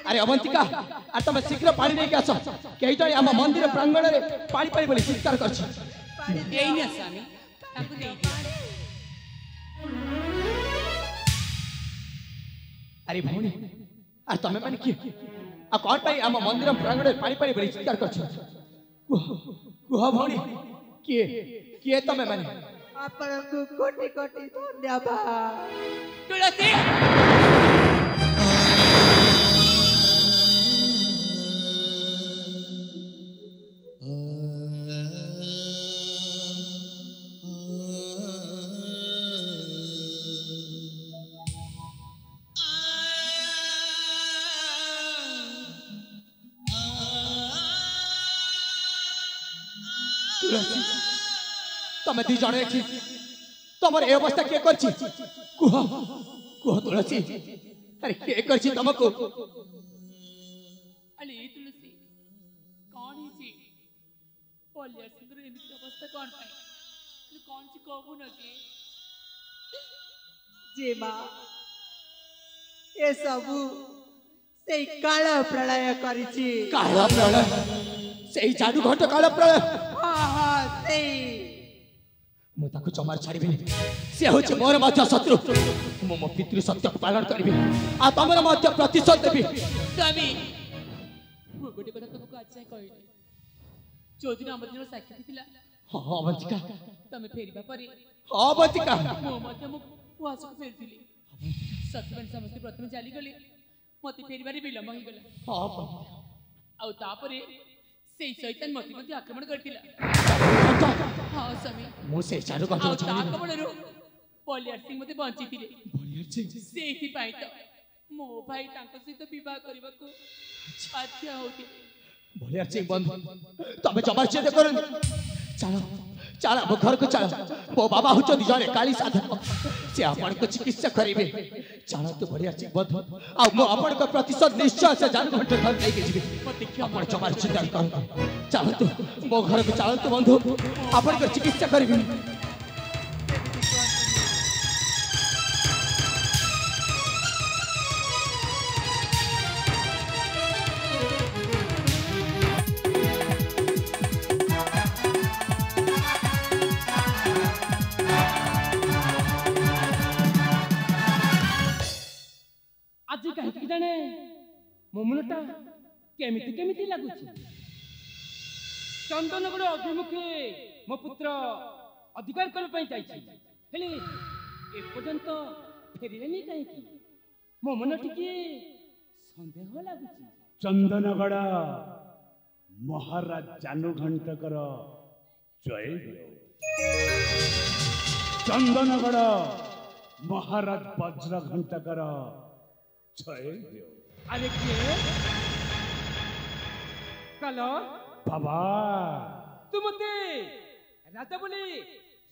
अरे अवंतिका आ तुम शीघ्र पानी लेके आस कई जन आम मंदिर प्रांगण में पानी पानी बोली चित्कार कर स्वामी अरे भौणी आ तुम मैंने किए आ कौन पाई आम मंदिर प्रांगण में पानी पानी बोली चित्कार कर कुह भौणी किए किए तुम मैंने आपको कोटि कोटि धन्यवाद तुलसी तुम दी जन तुम ए अवस्था किए कर कुह कुह तुलसी अरे किए कर तुमको अरे तुलसी कौन है पलिया सुंदर एमती अवस्था कौन पाए कौन सी कहू न जे माँ ये सबू से काल प्रलय करिछि काल प्रलय से जादू घंट काल प्रलय हाँ हाँ से मु ताको जमार छाड़िबिनी से होचे मोर मध्य शत्रु मु मो पितृ सत्य को पालन करबी आ तमर मध्य प्रतिशोध देबी स्वामी मु गोटे कथा तुमको आज कहली जो दिन हमर दिन साक्षी थिला हां अवंतिका तमे फेरिबा परे हां अवंतिका मो मध्य मु वासु फेरथिली सत्यवन समस्त प्रथम चाली गले मते फेरिबारे विलंब हो गला हां आ तापरे से शैतान मते मते आक्रमण करथिला हां स्वामी मु से चारु कथा छाड़ी आक्रमणरो बलियार सिंह मते बंची थिले बलियार सिंह सेही पाई तो मो भाई तांको सहित विवाह करबा को बाध्य होती बलियार सिंह बंधु तमे जमार छेद करन चलो चला मो घर को चलो मो बाबा हुचो जने काली साधक से आपण को चिकित्सा करिवे चलो तो बलियार सिंह बंधु आ मो आपण को प्रतिशोध निश्चय से जान घंटे घर लेके जीवे आपण जमार चिंता कर चलो तो मो घर को चलो तो बंधु आपण को चिकित्सा करिवे जाने मोमनटा केमिति केमिति लागुछि चंदनगढ़ अभिमुखे मो पुत्र अधिकार कर पई जाइछि हेले ए पर्यंत फेरिलेनी काहे की मोमन टिके संदेह लागुछि चंदनगढ़ महाराज जानुघंटकर जय चंदनगढ़ महाराज वज्रघंटकर जय अरे के कलो बाबा तुम मते राजा बोली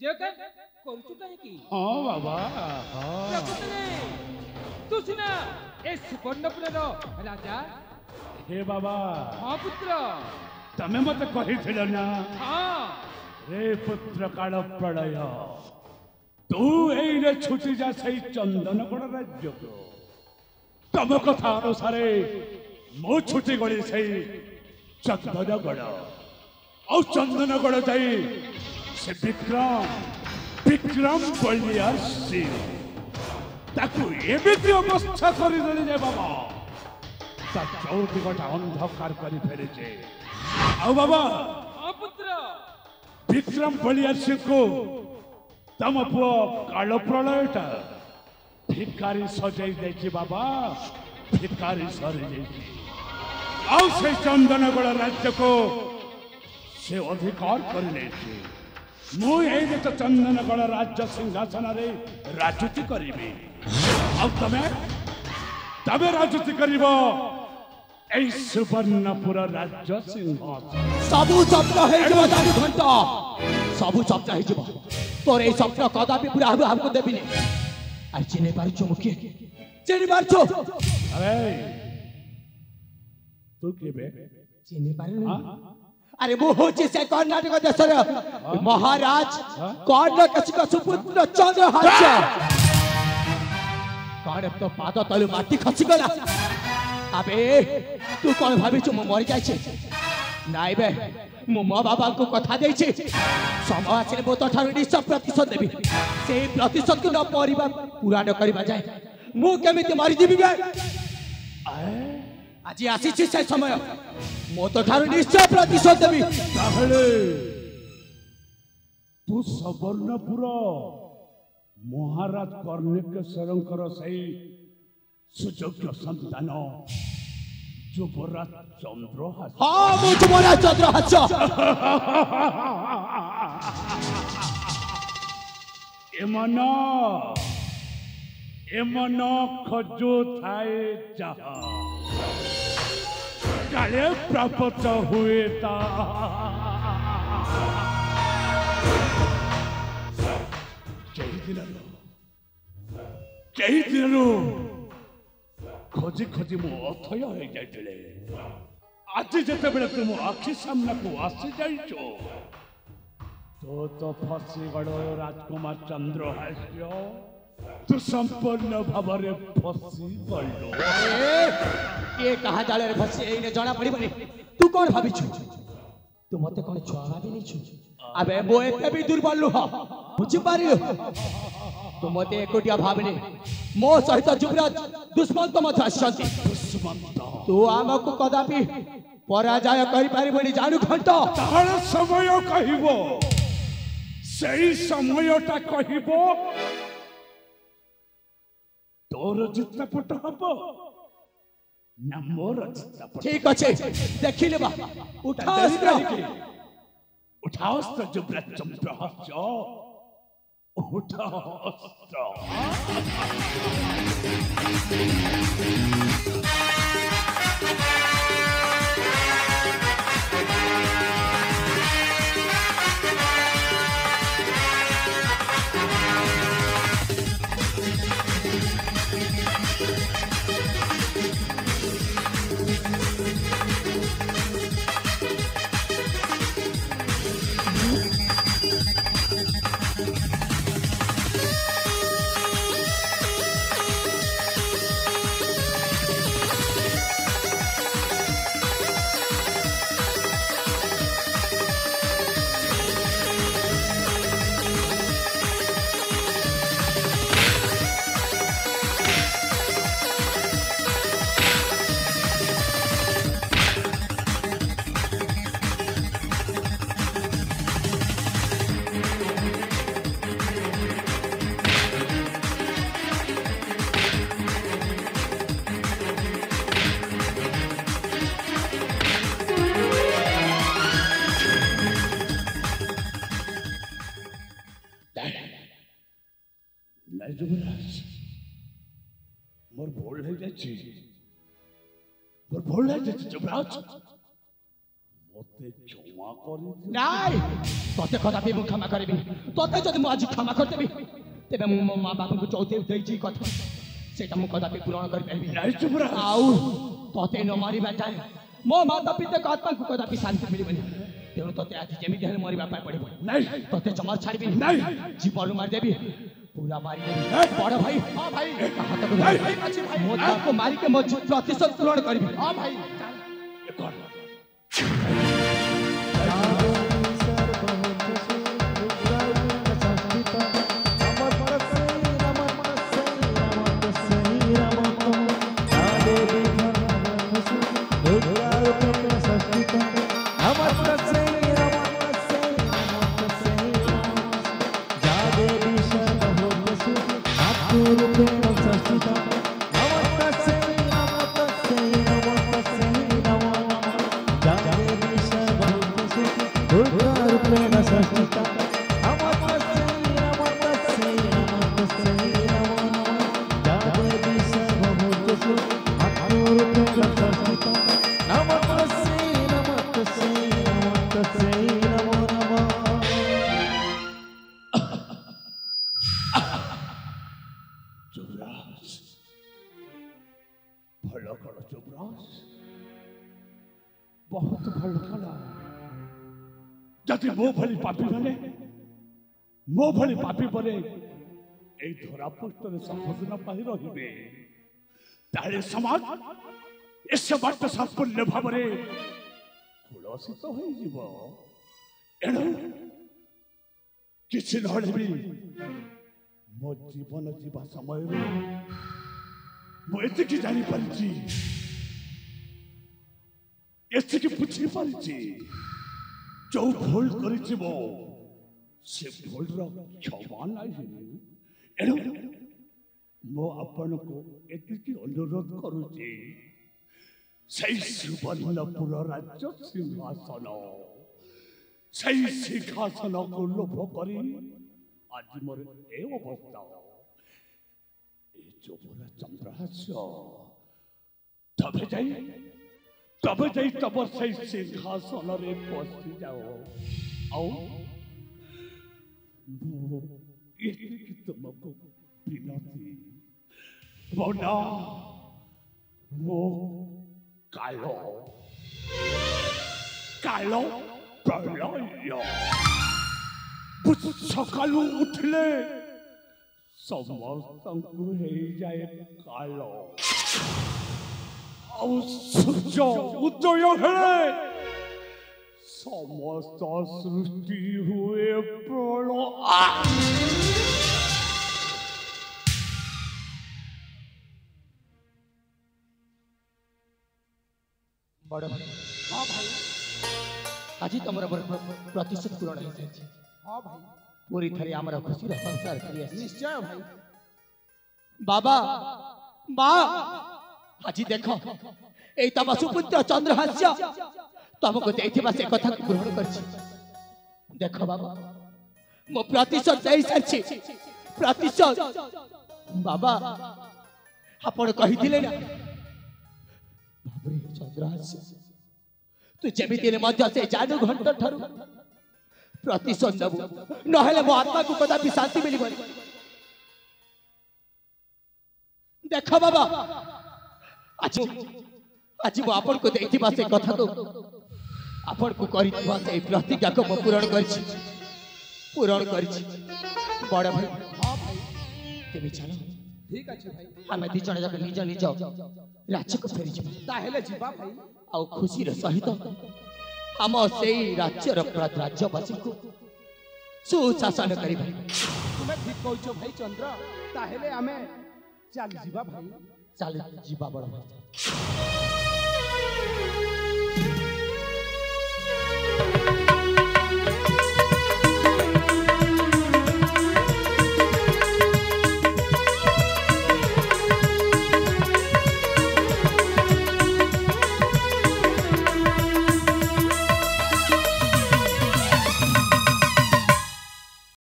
जे का करछु काहे की हां बाबा हां तू सिना ए सुवर्णपुर राजा हे बाबा हां पुत्र तमे मते कहिथिल ना हां रे पुत्र काल प्रलय तू एइने छुटी जा सही चंदनगढ़ राज्य को तम कथा अनुसार मो छुटी गली सही चंदनगढ़ और चंदनगढ़ जाई से विक्रम बलिया सिंह ताकू एमिति अवस्था कर देली जे बाबा ता चौथी गोटा अंधकार करी फेरे जे आ बाबा हां पुत्र विक्रम बलिया सिंह को तम पुओ काल प्रलयटा भिकारी सजाई देखी बाबा भिकारी सरी आउ से चंदनगढ़ राज्य को से अधिकार कर लेछे मु एने तो चंदनगढ़ राज्य सिंहासन रे राजनीति करिबे आ तमे राजनीति करिबो ए सुवर्णपुर राज्य सिंहासन सबु स्वप्न हे जब जादू घंटा सबु स्वप्न हे जब तोर ए स्वप्न कदापि पूरा हमको देबिनी आई चिने पारछो मुखी चिने पारछो अरे तू केबे चिने पारनु अरे वो होची से कर्नाटक देशर महाराज कर्णकेशक सुपुत्र चंद्रहास कौन तो पाद तलु माटी खसी गला আবে তু কোন ভাবিছু মু মরি যাইছি নাই বে মু মো বাবাଙ୍କୁ কথা ଦେଇছি ସମୟ ଆସିଲେ ମୁଁ ତୋ ଠାରୁ ନିଶ୍ଚୟ ପ୍ରତିଶୋଧ ନେବି ସେଇ ପ୍ରତିଶୋଧକୁ ନ ପରିବା ପୁରାଣ କରିବା ଯାଏ ମୁଁ କେମିତି ମରିଯିବି ବେ ଆଜି ଆସିଛି ସେ ସମୟ ମୁଁ ତୋ ଠାରୁ ନିଶ୍ଚୟ ପ୍ରତିଶୋଧ ନେବି ତାହେଲେ ତୁ ସବର୍ଣ୍ଣପୁର ମହାରାଜ କର୍ଣ୍ଣିକେଶ୍ୱରଙ୍କର ସେଇ ସୁଯୋଗ୍ୟ ସନ୍ତାନ ଯୁବରାଜ ଚନ୍ଦ୍ରହାସ ହଁ ମୁଁ ଯୁବରାଜ ଚନ୍ଦ୍ରହାସ ଏମନ ଖୋଜୁଥାଏ ଯାହା କାଳେ ପ୍ରାପ୍ତ ହୁଏ ତା କେହି ଦିନରୁ ଖୋଜି ଖୋଜି ମୁଁ ଅଥୟ ହେଇଯାଇଥିଲେ ଆଜି ଯେତେବେଳେ ତୁ ମୋ ଆଖି ସାମ୍ନାକୁ ଆସିଯାଇଛୁ ତୁ ତ ଫସିଗଲ ରାଜକୁମାର ଚନ୍ଦ୍ରହାସ୍ୟ ତୁ ସମ୍ପୂର୍ଣ୍ଣ ଭାବରେ ଫସିଗଲୁ କିଏ କାହା ଜାଳରେ ଫସି ଏଇନେ ଜଣା ପଡିବନି ତୁ କଣ ଭାବିଛୁ ତୁ ମତେ କଣ ଛୁଆ ଭାବି ନେଇଛୁ ଆବେ ମୁଁ ଏତେ ବି ଦୁର୍ବଳ ନୁହଁ ବୁଝିପାରିଲୁ ତୁ ମତେ ଏକୁଟିଆ ଭାବିନି ମୋ ସହିତ ଯୁବରାଜ ଦୁଷ୍ମନ୍ତ ମଧ୍ୟ ଆସିଛନ୍ତି ତୁ ଆମକୁ କଦାପି ପରାଜୟ କରିପାରିବନି ଜାଣୁ ଘଣ୍ଟ ତାହାର ସମୟ କହିବ ସେଇ ସମୟଟା କହିବ ତୋର ଚିତ୍ରପଟ ହବ ନା ମୋର ଚିତ୍ରପଟ ଠିକ ଅଛି ଦେଖିଲେ ବା ଉଠା ଉଠା ଅସ୍ତ୍ର ଯୁବରାଜ ଚନ୍ଦ୍ରହାସ ଉଠା ଅସ୍ତ୍ର যুবরাজ মোর ভুল হয়ে যাচ্ছে যুবরাজ মতে ক্ষমা করে নাই তোতে কদাপি ମୁଁ କ୍ଷମା କରିବି তোতে যদি ମୁଁ ଆଜି କ୍ଷମା କରିଦେବି ତେବେ ମୁଁ ମୋ ମା ବାପାଙ୍କୁ ଯୌତୁକ ଦେଇଛି କଥା ସେଟା ମୁଁ କଦାପି ପୂରଣ କରିପାରିବି ନାଇଁ ଯୁବରାଜ ଆଉ তোতে ନ ମାରିବା ଯାଏ ମୋ ମାତା ପିତାଙ୍କ ଆତ୍ମାକୁ କଦାପି ଶାନ୍ତି ମିଳିବନି ତେଣୁ তোতে ଆଜି ଯେମିତି ହେଲେ ମରିବା ପାଇଁ ପଡ଼ିବ ନାଇଁ তোতে ଜମା ଛାଡ଼ିବି ନାଇଁ ଜୀବନ ମାରିଦେବି पूरा मारी बड़ भाई हाँ भाई मो ताको मारी के मो प्रतिशोध पूर्ण करिबी हाँ भाई बहुत भल कला जदि मो भली पापी माने मो भली पापी बने ए धरा पृष्ठरे संबोधन पाई रहिबे ताले समाज एसे बात संपूर्ण भाव में कुलसित हो एणु किसी भी मो जीवन जीवा समय मुझे जापारी एतिक बुझी पारी जो भूल कर भूल क्षमा नहीं एणु मो आपण को एतिक अनुरोध करुची सुवर्णपुर राज्य सिंहासन सिंहासन को लोभ करी आज मोर ए अवस्था चोपरा चंद्रहास्य तबे जाई तब से सिंहासन रे बसी जाओ आओ तुमको विनती बोना वो कालो कालो प्रलय सकालू उठले समस्त जाए कालो सूर्य उदय हेले समस्त सृष्टि हुए प्रलय बड़ भाई हाँ भाई आज तुम प्रतिशत पूरण हो जाए हाँ भाई पूरी थरी आमर खुशी संसार करिए निश्चय भाई बाबा माँ आज देख ए तम सुपुत्र चंद्रहास्य तुमको देथिबा से कथा ग्रहण करछि देख बाबा मो प्रतिशत दे सारछि प्रतिशत बाबा आपण कहिथिले ना चंद्रहास्य तू जमीती से जादू घंट ठार प्रतिशत देबू नहले मो आत्मा को कदापि शांति मिल देख बाबा आज आज मु आपन को देखिबा से कथा तो आपन को करिबा से प्रतिज्ञा को मु पूर्ण करछि बड़ भाई हां भाई तेबे चलो ठीक अछि भाई हमें दी जण जाक निज निज राज्य को फेरी जिबा ताहेले जिबा भाई आ खुशी रे सहित हम सेई राज्य रो राज्यवासी को सुशासन करी भाई तुम्हें ठीक कहछो भाई चंद्र ताहेले हमें चल जिबा भाई चल जिबा बड़ भाई